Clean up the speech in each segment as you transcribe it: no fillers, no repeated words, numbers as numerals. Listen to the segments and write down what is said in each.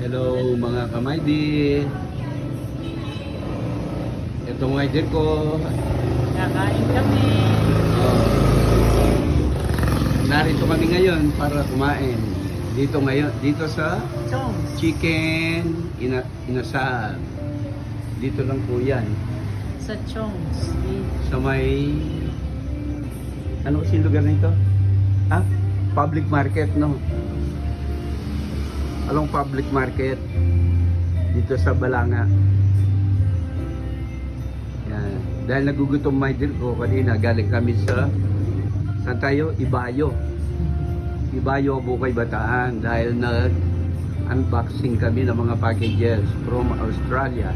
Hello mga kamaydi. Ito mga idol ko. Kakain kami. Oh, narito kami ngayon para kumain. Dito sa Chongs. Chicken Inasal. Dito lang po yan. Sa Chongs. Sa may... Ano kasi lugar na ito? Ah, public market, no? Along public market dito sa Balanga. Yan. Dahil nagugutom my dear ko kanina, galing kami sa saan tayo? Ibayo, Bukay, Bataan, dahil nag-unboxing kami ng mga packages from Australia.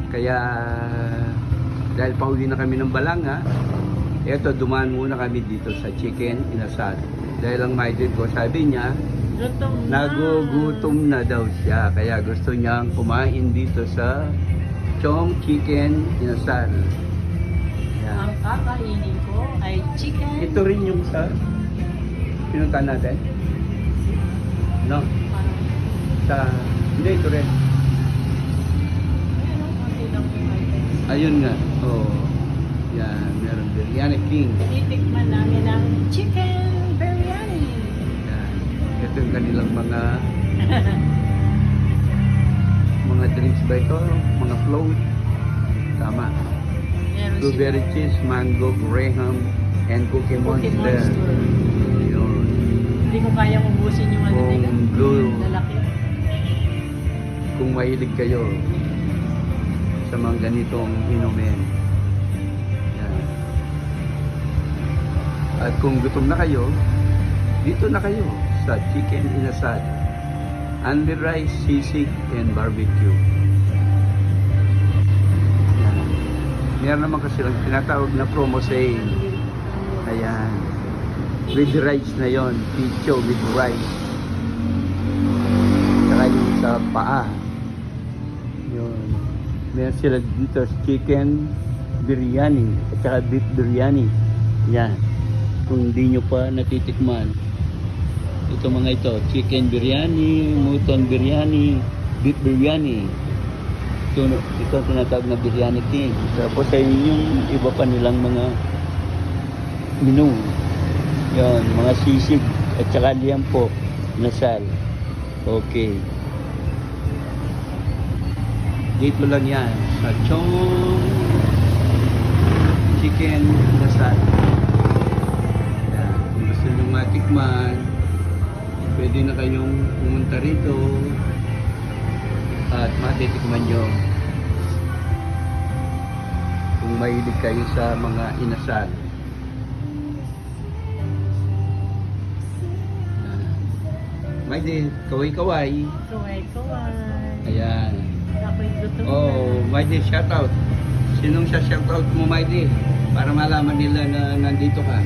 Kaya dahil pauwi na kami ng Balanga, eto dumaan muna kami dito sa Chicken Inasal. Dahil ang my dear ko sabi niya, Gutom na. nagugutom na daw siya, kaya gusto niyang kumain dito sa Chong Chicken Inasal. Yan. Ang kakainin ko ay chicken. Ito rin yung sa pinunta natin. No? Sa, hindi, ito rin. Ayun nga. Oh. Yan, meron biryani king. Titikman namin ang chicken biryani. Yan. Ito yung kanilang mga drinks ba ito? Mga float. Tama. Meron Blueberry cheese, mango, graham, and cookie Cookie monster. Monster. Yun. Hindi ko kayang ubusin yung ano nila. Kung blue, Lalaki. kung mahilig kayo sa mga ganitong inumin. Yan. At kung gutom na kayo, dito na kayo sa Chicken Inasal. Only rice, sisig, and barbecue. Yan. Meron naman kasi lang tinatawag na promo sale. Ayan. With rice na yon, picho with rice. Saka yung sa paa. Yun. Meron sila dito chicken biryani at saka beef biryani. Yan. Kung hindi nyo pa natitikman. Ito mga ito, chicken biryani, mutton biryani, beef biryani. Ito tinatawag na biryani king. Tapos ay yung iba pa nilang mga menu. Yan, mga sisig at saka liampo, nasal. Okay. Dito lang yan sa Chong Chicken Inasal. Yan. Kung gusto nyo matikman, pwede na kayong pumunta rito at matitikman nyo kung mahilig kayo sa mga inasal. May din, kaway-kaway. Kaway-kaway. Ayan. Ako'y gutom Oh, na. Maidi, shoutout. Sinong siya shoutout mo, Maidi? Para malaman nila na nandito ka.